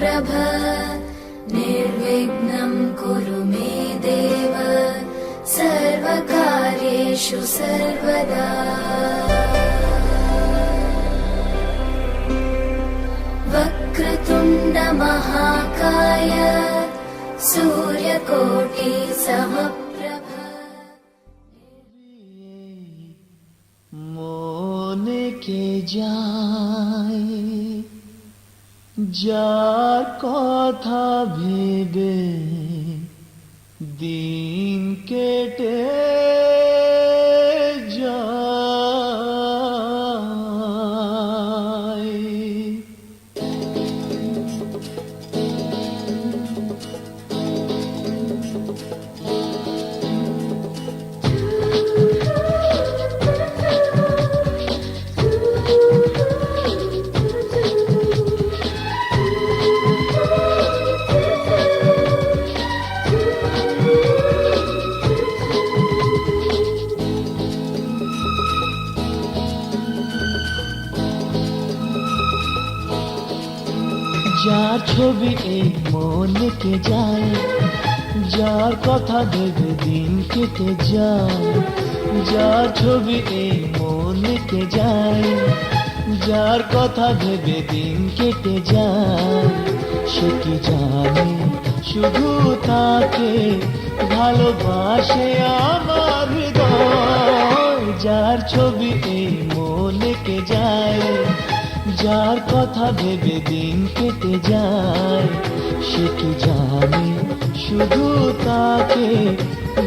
समप्रभ निर्विघ्नं कुरु मे देव सर्वकार्येषु सर्वदा। वक्रतुण्ड महाकाय सूर्यकोटि समप्रभ। মনে কে যায় যার কথা ভেবে দিন কেটে যায়। যার ছবি এই মনে কে যায় যার কথা ভেবে দিন কেটে যায়। যার ছবি এই মনে কে যায় যার কথা ভেবে দিন কেটে যায়। সে কি জানে শুধু তাকে ভালোবাসে আমার হৃদয়। যার ছবি এই মনে কে যায় যার কথা ভেবে দিন কেটে যায়। সে কি জানে শুধু তাকে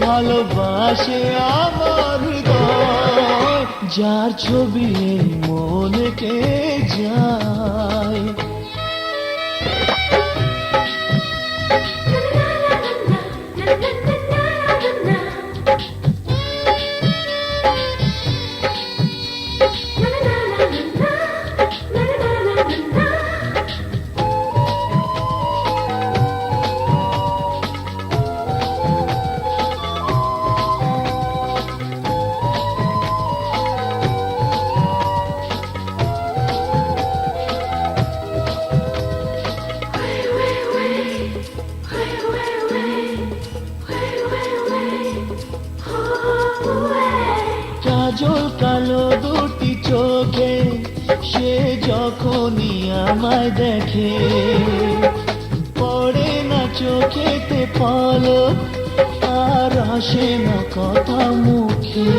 ভালোবাসে আমার হৃদয়। যার ছবি এই মনে কে যায়। কাজল কালো দুটি চোখে সে যখনই আমায় দেখে পড়ে না চোখেতে পলক আর আসে না কথা মুখে।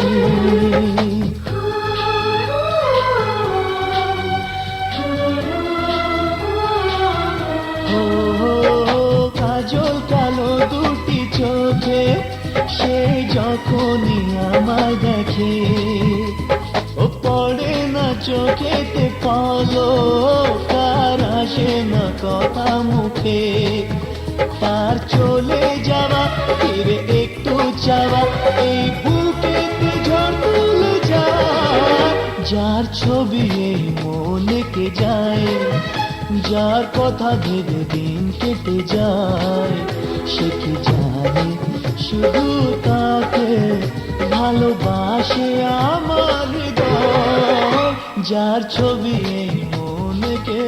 কাজল কালো দুটি চোখে সে যখনই আমায় দেখে ও পড়ে না চোখেতে পলক আর আসে না কথা মুখে। তার চলে যাওয়া ফিরে একটু চাওয়া এই বুকেতে ঝড় তুলে যায়। যার ছবি এই মনে কে যায় যার কথা ভেবে দিন কেটে যায়। সে কি জানে শুধু তাকে ভালোবাসে আমার হৃদয়। যার ছবি এই মনে কে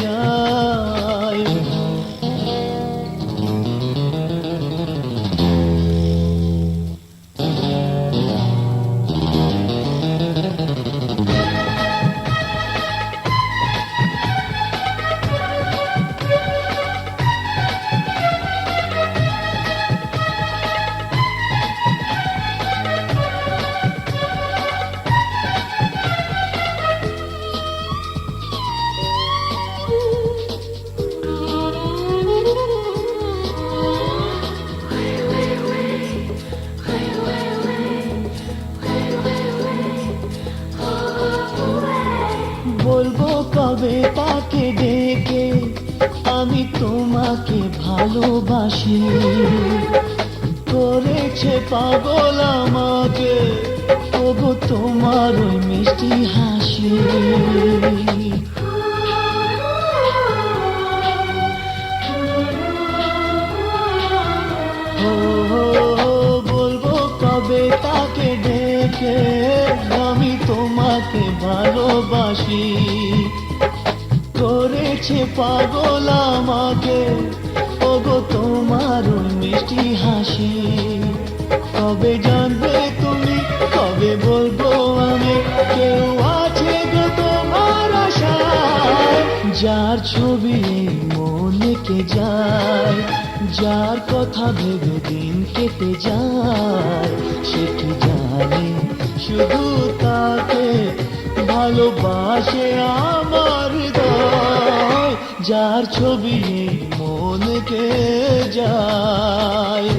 যায়। বলবো কবে তাকে ডেকে আমি তোমাকে ভালোবাসি। করেছে পাগল আমাকে ওগো তোমার ওই মিষ্টি হাসি। বলবো কবে তাকে ডেকে আমি তোমাকে ভালোবাসি। করেছে পাগল আমাকে, ওগো তোমার ওই মিষ্টি হাসি। কবে জানবে তুমি, কবে বলবো আমি, কেউ আছে গো তোমার আশায়। যার ছবি এই মনে কে যায়, যার কথা ভেবে দিন কেটে যায়, সে কি জানে শুধু তাকে ভালোবাসে আমার হৃদয়। যার ছবি এই মনে কে যায়।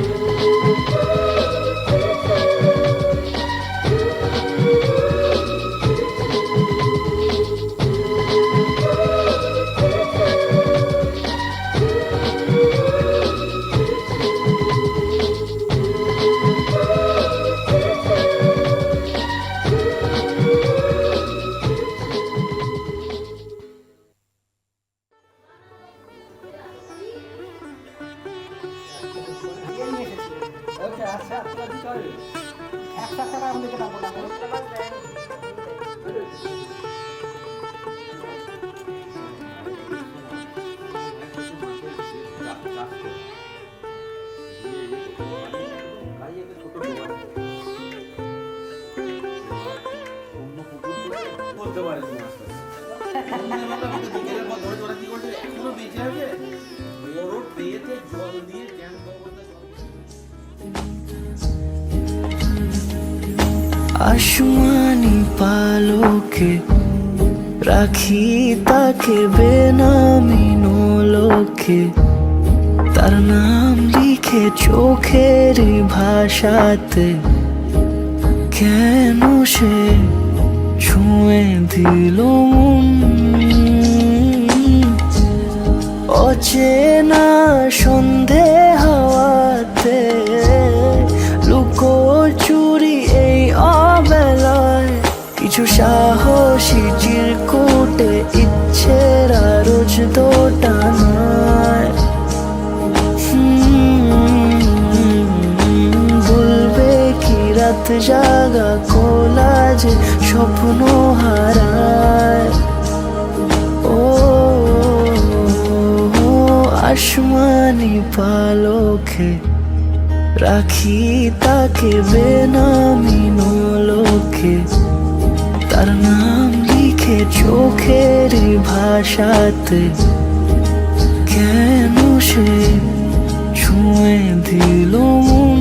আসমানি পালকে রাখি তাকে বেনামি নোলকে, তার নাম লিখে চোখের ভাষাতে। কেন সে ছুঁয়ে দিল মন, অচেনা সন্ধে হাওয়াতে, লুকোচুরি এই অবেলায়। কিছু সাহসী চিরকুটে ইচ্ছের রোজ দোটানায়। বলবে কি রাত জাগা কোলাজে স্বপ্ন হারায়। ও আসমানি পালকে রাখি তাকে বেনামি নোলকে, তার নাম লিখে চোখের ভাষাতে। কেন সে ছুঁয়ে দিল মন,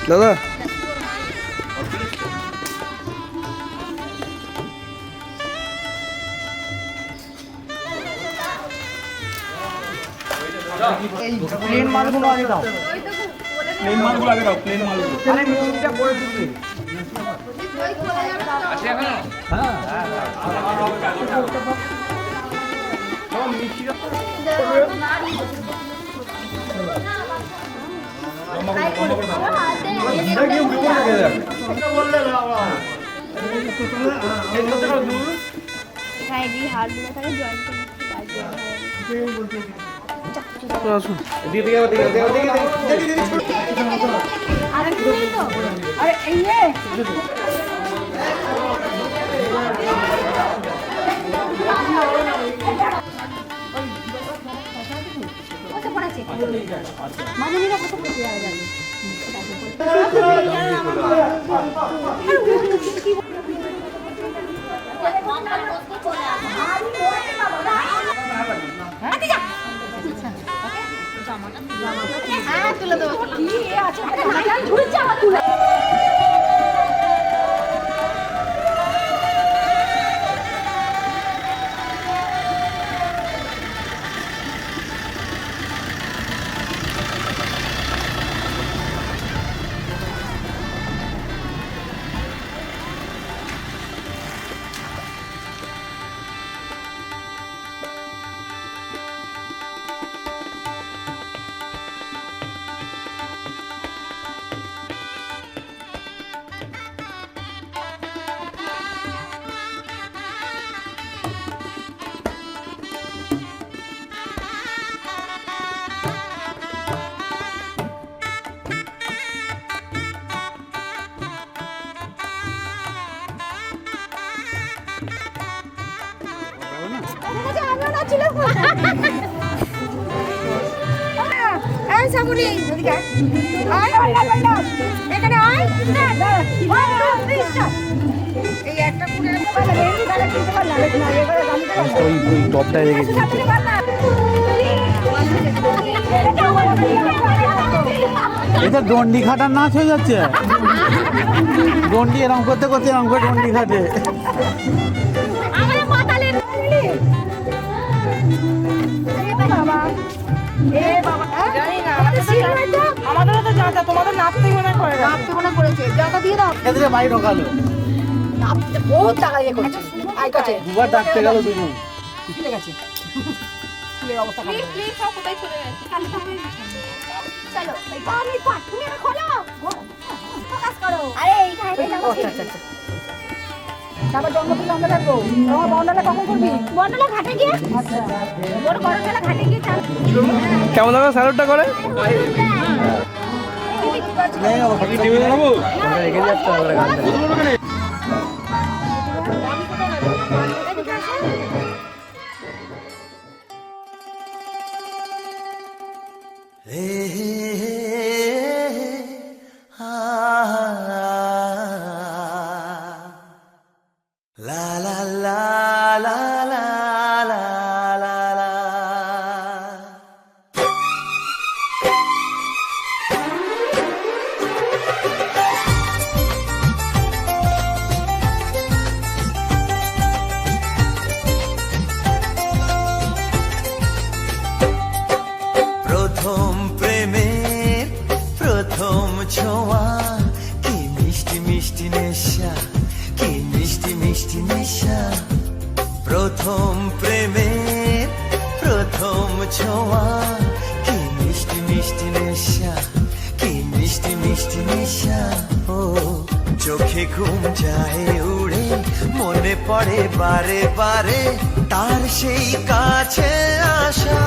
দাদা এই প্লেন মালগুলো আগে দাও প্লেন মালগুলো আগে দাও, প্লেন মালগুলো। আরে মিষ্টিটা করে দিবি আছে এখনো? টপটায় রেখেছি এটা দণ্ডি খাটার নাচ হয়ে যাচ্ছে দণ্ডি এরম করতে করতে এরম করে দণ্ডি খাটে আমাদেরও তো জানা তোমাদের নাচতেই মনে করে নাচতে মনে করেছে জায়গা দিয়ে দাও এদের বাড়ি ঢোকালো নাচতে বহুত টাকা ইয়ে করছে আয় কাছে দুবার ডাকতে গেল দুজন ঠিক আছে ফুলের অবস্থা খারাপ প্লিজ সব কোথায় চলে গেছে চলো আমি পাট তুমি এটা খোলো ফোকাস করো আরে এইখানে যাবো আচ্ছা আচ্ছা আচ্ছা তারপর জন্মদিন আমরা থাকবো তোমার বন্ডালা কখন করবি বন্ডলা ঘাটে গিয়ে আচ্ছা বড় গরমকালে ঘাটে গিয়ে চাল কেমন লাগলো স্যালুটটা করে রেখে যাচ্ছে আমাদের গানটা La la la la la la la la. প্রথম প্রেমের প্রথম ছোঁয়া কি মিষ্টি মিষ্টি নেশা কি মিষ্টি মিষ্টি নেশা প্রথম প্রেমের প্রথম ছোঁয়া কি মিষ্টি মিষ্টি নেশা কি মিষ্টি মিষ্টি নেশা ও চোখে ঘুম যায় উড়ে মনে পড়ে বারে বারে তার সেই কাছে আসা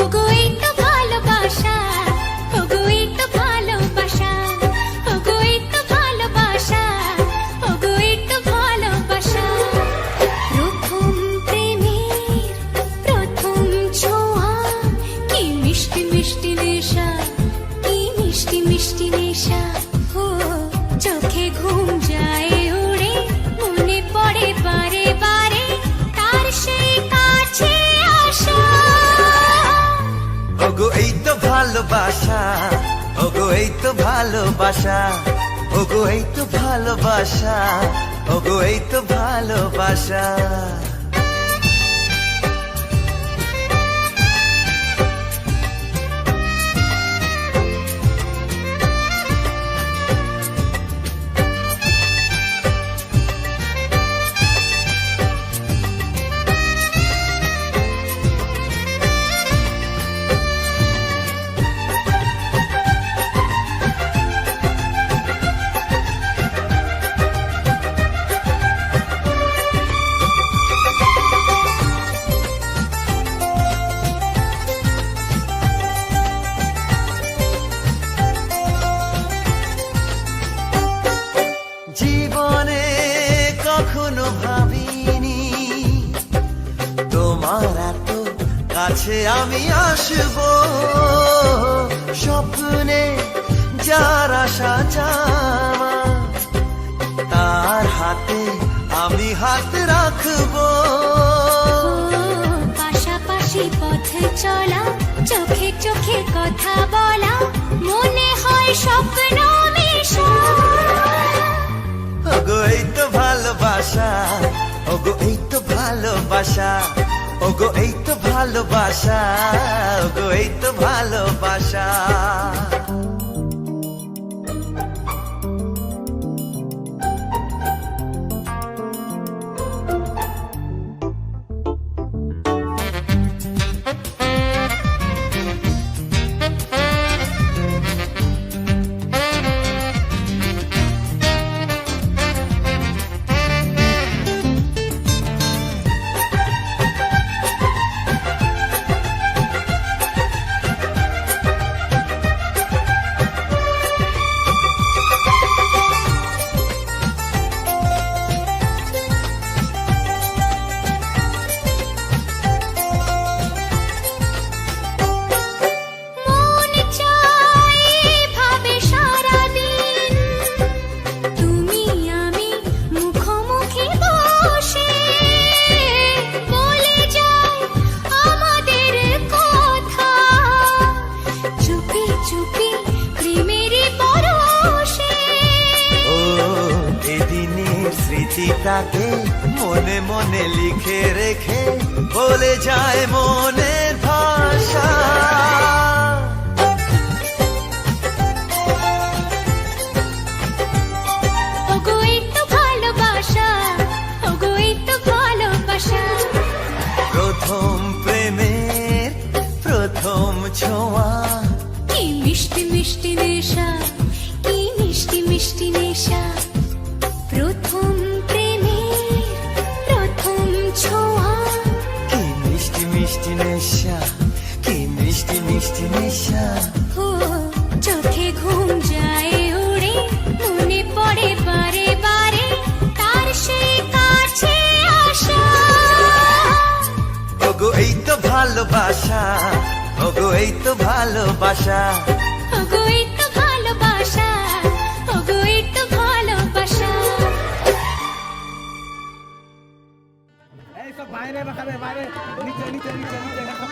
ওগো একটু ভালোবাসা ওগো একটু ভালোবাসা ওগো একটু ভালোবাসা ওগো একটু ভালোবাসা প্রথম প্রেমের প্রথম ছোঁয়া কি মিষ্টি মিষ্টি নেশা কি মিষ্টি মিষ্টি নেশা ভালোবাসা, ওগো এই তো ভালোবাসা, ওগো এই তো ভালোবাসা, ওগো এই তো ভালোবাসা। জীবনে কখনো ভাবিনি তোমার এত কাছে আমি আসব, স্বপ্নে যার আশা জামা তার হাতে আমি হাত রাখবো। পাশাপাশি পথে চলা, চোখে চোখে কথা বলা, মনে হয় স্বপ্ন মেশা। ওগো এই তো ভালোবাসা, ওগো এই তো ভালোবাসা, ওগো এই তো ভালোবাসা, ওগো এই তো ভালোবাসা। মন চায় ভাবে সারাদিন, তুমি আমি মুখোমুখি বসে বলে যাই আমাদের কথা, চুপি চুপি প্রেমেরই পরশে। ও এদিনের স্মৃতিটাকে মনে মনে লিখে রেখে বলে যায় মনের ভাষা। ওগো এই তো ভালোবাসা, ওগো এই তো ভালোবাসা। প্রথম প্রেমের প্রথম ছোঁয়া, কি মিষ্টি মিষ্টি নেশা, কি মিষ্টি মিষ্টি নেশা। প্রথম প্রেমের প্রথম ছোঁয়া, কি মিষ্টি মিষ্টি নেশা, কি মিষ্টি মিষ্টি নেশা। ও চোখে ঘুম যায় উড়ে, মনে পড়ে বারে বারে তার সেই কাছে আসা। ওগো এই তো ভালোবাসা, ওগো এই তো ভালোবাসা, ওগো এই তো ভালোবাসা, ওগো এই তো ভালোবাসা। এই সব বাইরে রাখাবে, বাইরে নিচে নিচে নিচে নিচে রাখা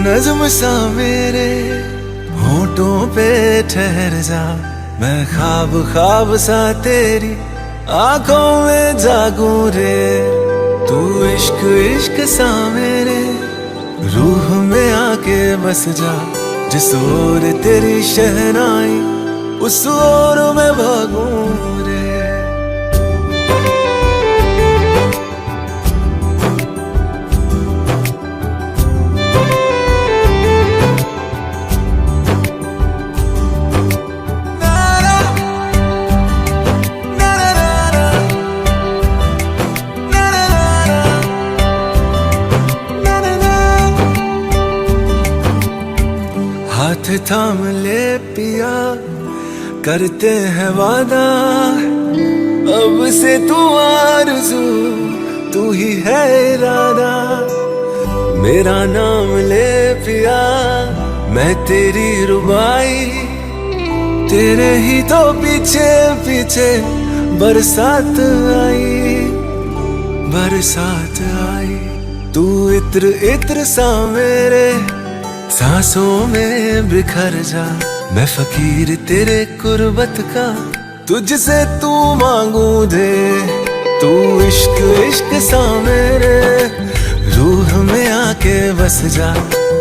नज्म सा मेरे होठों पे ठहर जा, मैं ख्वाब ख्वाब सा तेरी आंखों में जागूं रे। तू इश्क इश्क सा मेरे रूह में आके बस जा, जिस ओर तेरी शहनाई उस ओर मैं भागूं रे। हाथ थाम ले पिया, करते हैं वादा, अब से तू आरज़ू तू ही है इरादा। मेरा नाम ले पिया, मैं तेरी रुबाई, तेरे ही तो पीछे पीछे बरसात आई, बरसात आई। तू इत्र इत्र सा मेरे सांसों में बिखर जा, मैं फकीर तेरे कुर्बत का, तुझसे तू मांगू दे। तू इश्क इश्क सा मेरे रूह में आके बस जा,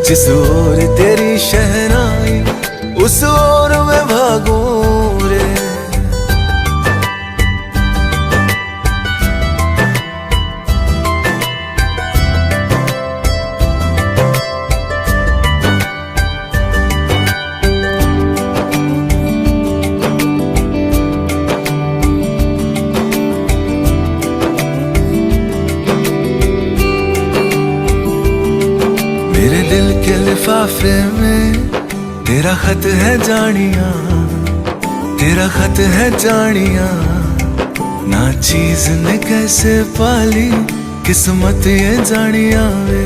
जिस ओर तेरी शहनाई उस ओर मैं भागूं रे। मेरे दिल के लिफाफे में तेरा खत है जानिया, तेरा खत है जानिया। ना चीज ने कैसे पाली किस्मत ये जानिया वे।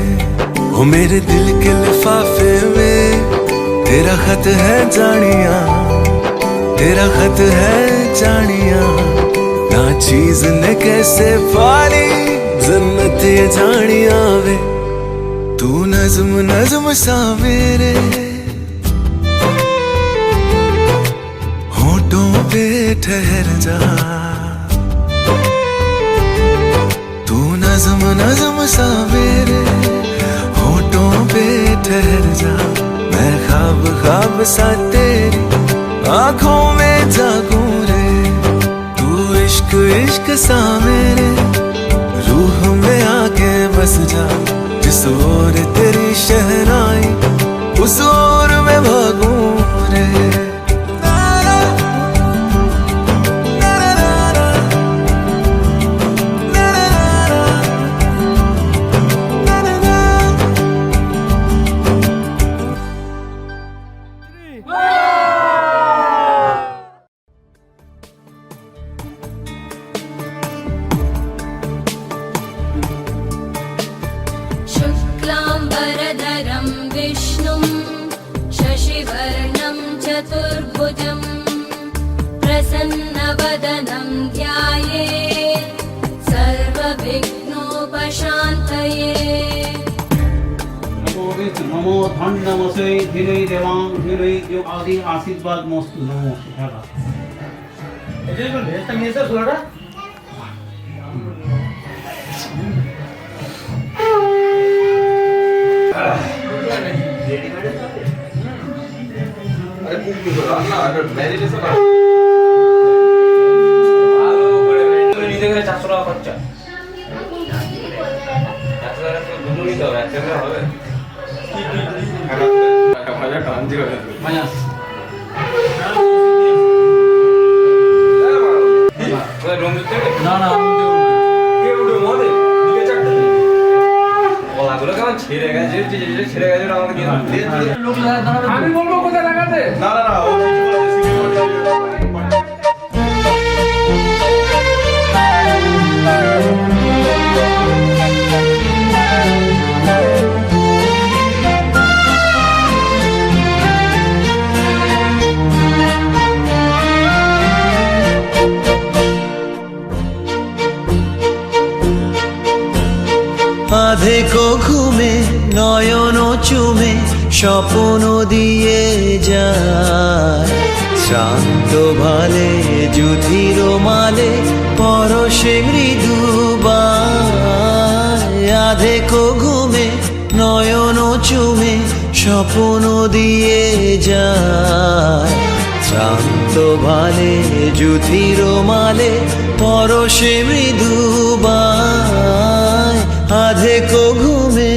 ओ मेरे दिल के लिफाफे में तेरा खत है जानिया, तेरा खत है जानिया। ना चीज ने कैसे पाली जन्नत ये जानिया वे। तू नज्म नज्म सा मेरे होठों पे ठहर जा, तू नज्म नज्म सा मेरे होठों पे ठहर जा। मैं ख्वाब ख्वाब सा तेरी आंखों में जागूं रे। तू इश्क इश्क सा मेरे रूह में आके बस जा, जिस ओर तेरी शहनाई उस ओर मैं भागूं रे। शुक्लाम्बरधरं विष्णुं शशिवर्णं चतुर्भुजं प्रसन्नवदनं ध्यायेत् सर्वविघ्नोपशान्तये। नमो धन्नमसे धीरै देवां धीरै जो आदि आशीर्वाद मस्तु नमो শিখাবা। এটা কোন ভেস্তা নিয়েছে ছোলাটা? আরে কুক কি করো না আর ম্যারিনেশন ভালো করে নিজে করে 400 টাকা খরচা 400 টাকা তো দুটোই দাও একসাথে হবে কি ভাজা টানজি হবে মাইনাস ওই রুম দিতে না না কে উঠে মনে দিকে চারটে ওলাগুলো কেমন ছেড়ে গেছে ছেড়ে গেছে আমাকে দিয়ে আমি বলবো কোথায় লাগাতে না না না ও আধে কো ঘুমে নয়ন চুমে স্বপ্ন দিয়ে যায়। শ্রান্ত ভালে যুধির মালে পরশে মৃদু বায়। আধেক ঘুমে নয়ন চুমে স্বপ্ন দিয়ে যায়। শ্রান্ত ভালে যুধির মালে পরশে মৃদু বায়। আধেক ঘুমে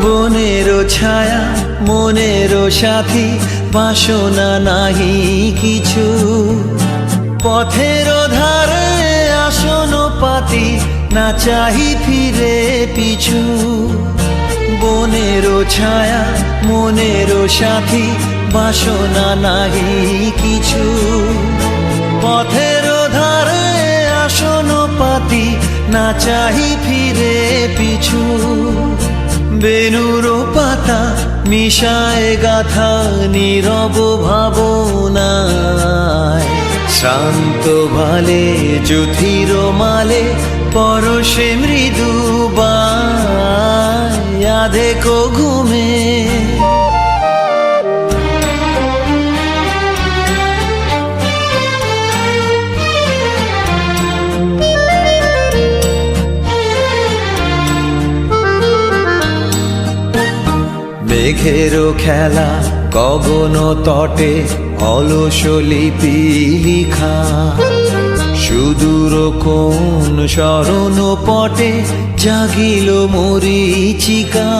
বনেরও ছায়া মনেরও সাথী, বাসনা নাহি কিছু। পথের ধারে আসন পাতি, না চাহি ফিরে পিছু। বনেরও ছায়া মনেরও সাথী, বাসনা নাহি কিছু। পথের ধারে আসন পাতি, না চাহি ফিরে পিছু। বেনুর পাতা মিশায় গাথা নীরব ভাবনায়। শান্ত ভালে যুধির মালে পরশে মৃদু বায়। আধেক ঘুমে মেঘেরও খেলা গগন তটে, অলস লিপি লিখা। সুদূর কোন শরণ পটে জাগিল মরীচিকা,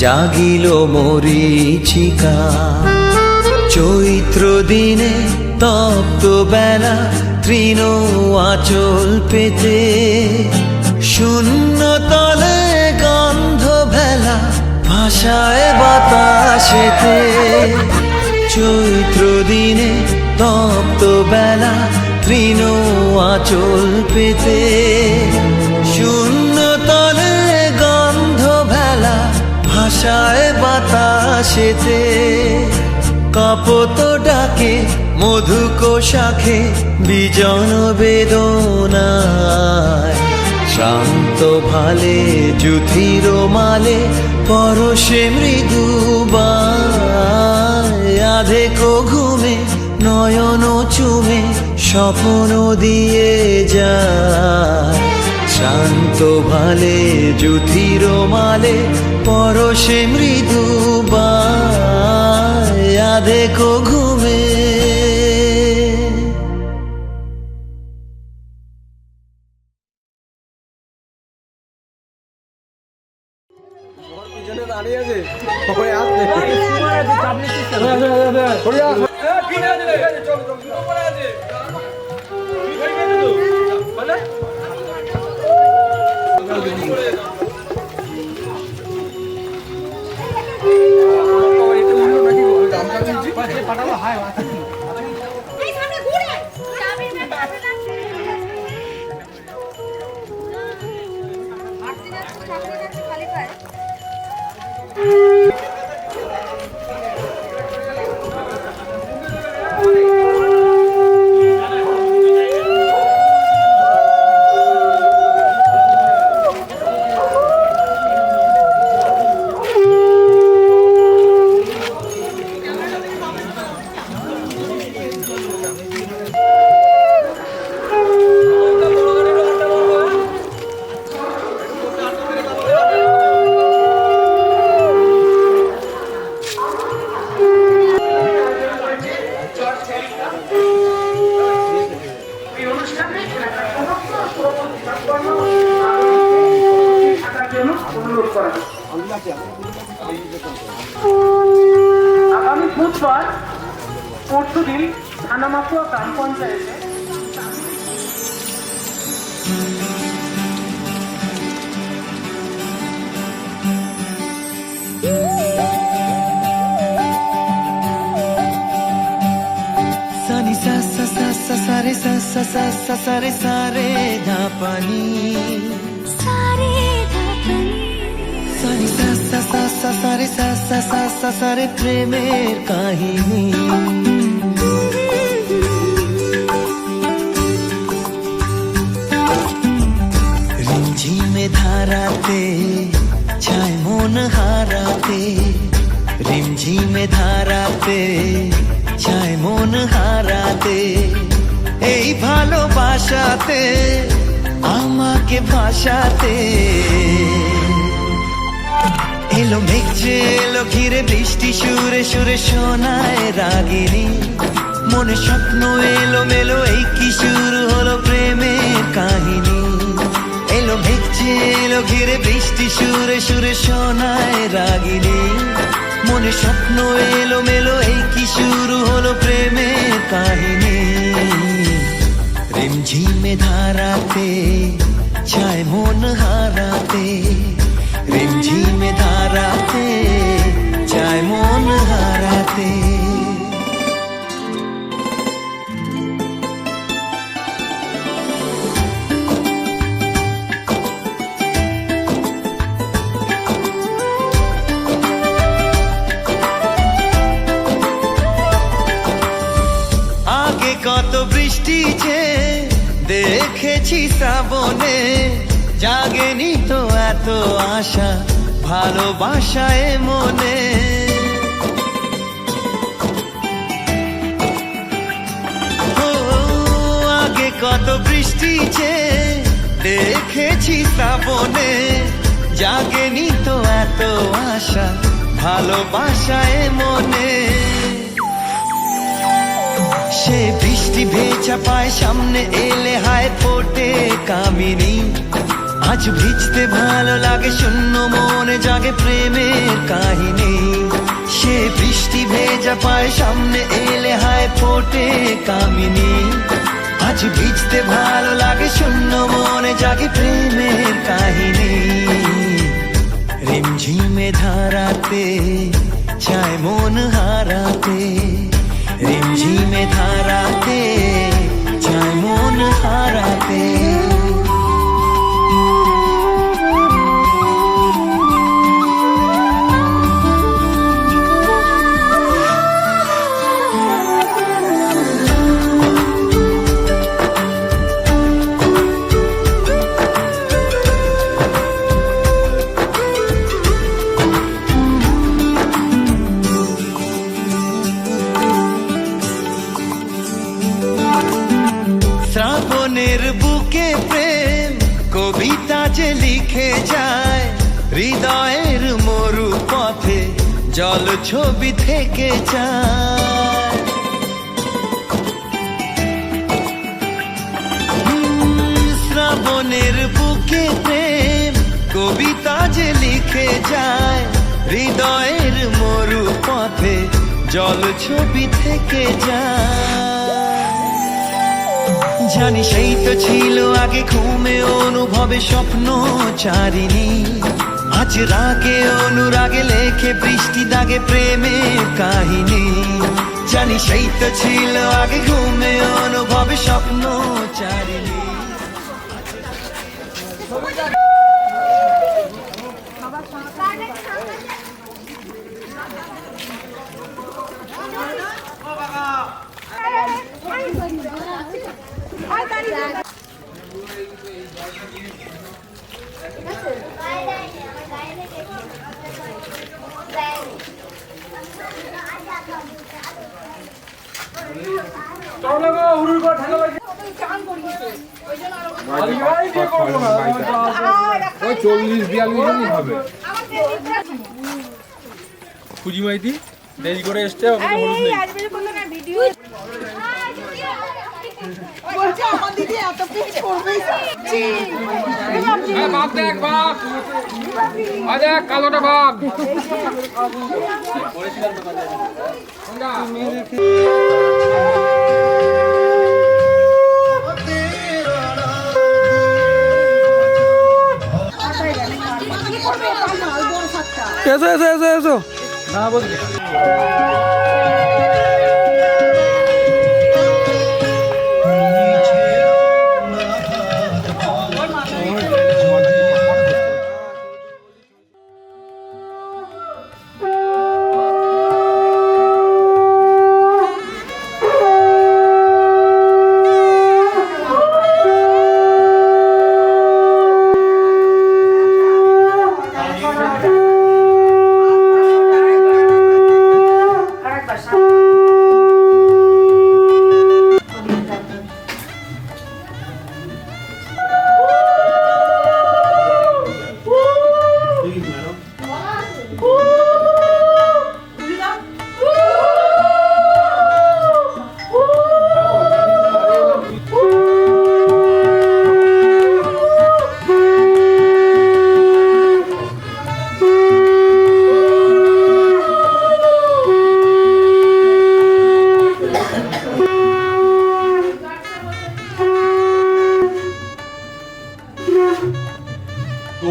জাগিল মরীচিকা। চৈত্র দিনে তপ্ত বেলা, তৃণ আঁচল পেতে। শূন্য তলে গন্ধ ভেলা, ভাষায় বাতাসেতে। চৈত্র দিনে তপ্ত বেলা, তৃণ আঁচল পেতে। শূন্য তলে গন্ধ ভেলা, ভাষায় বাতাসেতে। কপত ডাকে মধুক শাখে, বিজন বেদনায়। শান্ত ভালে যুধির মালে পরশে মৃদু বায়। আধেক ঘুমে নয়ন চুমে স্বপ্ন দিয়ে যায়। শান্ত ভালে যুধির মালে পরশে মৃদু বায়। আধেক ঘুমে দাঁড়িয়ে আছে সবাই আসবে। এই সামনে ঘুরে যাবে না, যাবে না। হাঁটতে যাচ্ছে খালি পায়ে। আগামী বুধবার পরশুদিন থানামাকুয়া গ্রাম পঞ্চায়েতে সানি সা সা সা সা সা রে সা সা সা সা সা রে সা রে ধা পানি। सारे धापनी সারি সা সা সা সা সারে সা সা সা সা সারে প্রেমের কাহিনী রিমঝিমে ধারাতে ছায় মন হারাতে রিমঝিমে ধারাতে ছায় মন হারাতে এই ভালোবাসাতে আমাকে ভাসাতে এলো মেঘ যে এলো ঘিরে বৃষ্টি সুরে সুরে শোনায় রাগিনী মনে স্বপ্ন এলো মেলো এই কি শুরু হলো প্রেমের কাহিনী এলো মেঘ যে এলো ঘিরে বৃষ্টি সুরে সুরে শোনায় রাগিনী মনে স্বপ্ন এলো মেলো এই কি শুরু হলো প্রেমের কাহিনী রিমঝিমে ধারাতে ছায় মন হারাতে রিমঝিমে ধারাতে ছায় মন হারাতে আগে কত বৃষ্টি যে দেখেছি শ্রাবণে জাগেনি তো এত আশা ভালোবাসায় মনে ও আগে কত বৃষ্টি যে দেখেছি শ্রাবণে জাগেনি তো এত আশা ভালোবাসায় মনে সে বৃষ্টি ভেজা পায় সামনে এলে হায় ফোটে কামিনী আজ ভিজতে ভালো লাগে শূন্য মনে জাগে প্রেমের কাহিনী সে বৃষ্টি ভেজা পায় সামনে এলে হায় ফোটে কামিনী আজ ভিজতে ভালো লাগে শূন্য মনে জাগে প্রেমের কাহিনী রিমঝিমে ধারাতে ছায় মন হারাতে রিমঝিমে ধারাতে ছায় মন হারাতে শ্রাবণের বুকে প্রেম কবিতা যে লিখে যায় হৃদয়ের মরু পথে জল ছবি থেকে যায় শ্রাবণের বুকে প্রেম কবিতা যে লিখে যায় হৃদয়ের মরু পথে জল ছবি থেকে যায় জানি সেই তো ছিল আগে ঘুমে অনুভবে স্বপ্ন চারিণী আজ রাগে অনুরাগে লেখে বৃষ্টি দাগে প্রেমের কাহিনী জানি সেই তো ছিল আগে ঘুমে অনুভবে স্বপ্ন চারিণী খুঁজি মাইতি দেরি করে এসছে কালোটা ভাগ এসো এসো এসো এসো না বলছি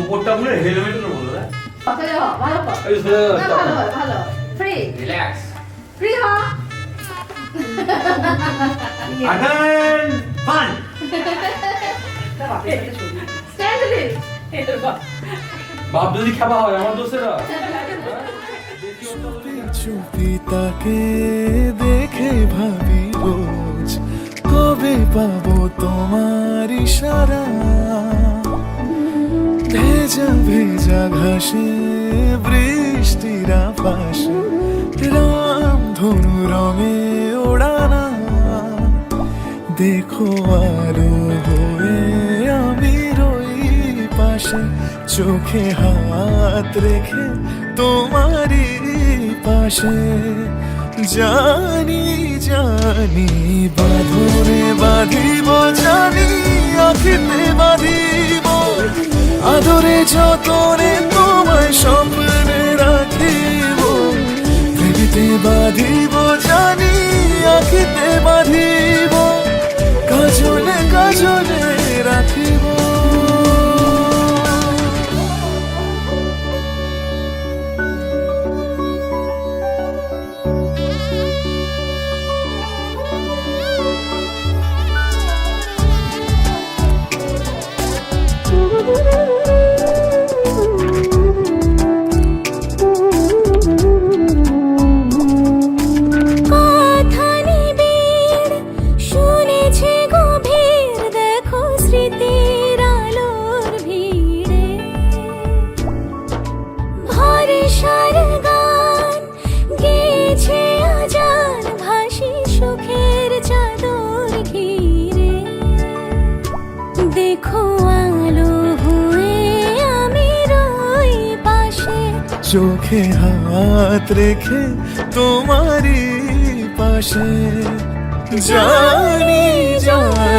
উপরটা মনে হেলমেটের মতো না চলে যাও ভালো কর এই সোজা না, ভালো ফ্রি রিল্যাক্স ফ্রি হ অ্যাটেন ফান স্ট্যান্ড দিস বাপ যদি খাওয়া হয় আমার দোষেরা চুপি তাকে দেখে ভাবি রোজ কবে পাবো তোমার ইশারা ভেজা ভেজা ঘাসে বৃষ্টির পাশে রাম ধনু রঙে ওড়ানা দেখো আরো হয়ে আমি রই পাশে চোখে হাত রেখে তোমারই পাশে জানি জানি বাঁধনে বাঁধিব জানি আখিতে বাঁধিব আদরে যতনে তোমায় স্বপ্নে রাখিব ভেবিতে বাঁধিব জানি আখিতে বাঁধিব কাজলে কাজলে রাখিব কথা নিবিড় শুনেছে গভীর দেখো স্মৃতির আলোর ভিড়ে ভরসার গান গেছে আজান ভাসি সুখের চাদর ঘিরে দেখো আলো হয়ে আমি রই পাশে চোখে হাত রেখে তোমারই পাশে জানি জানি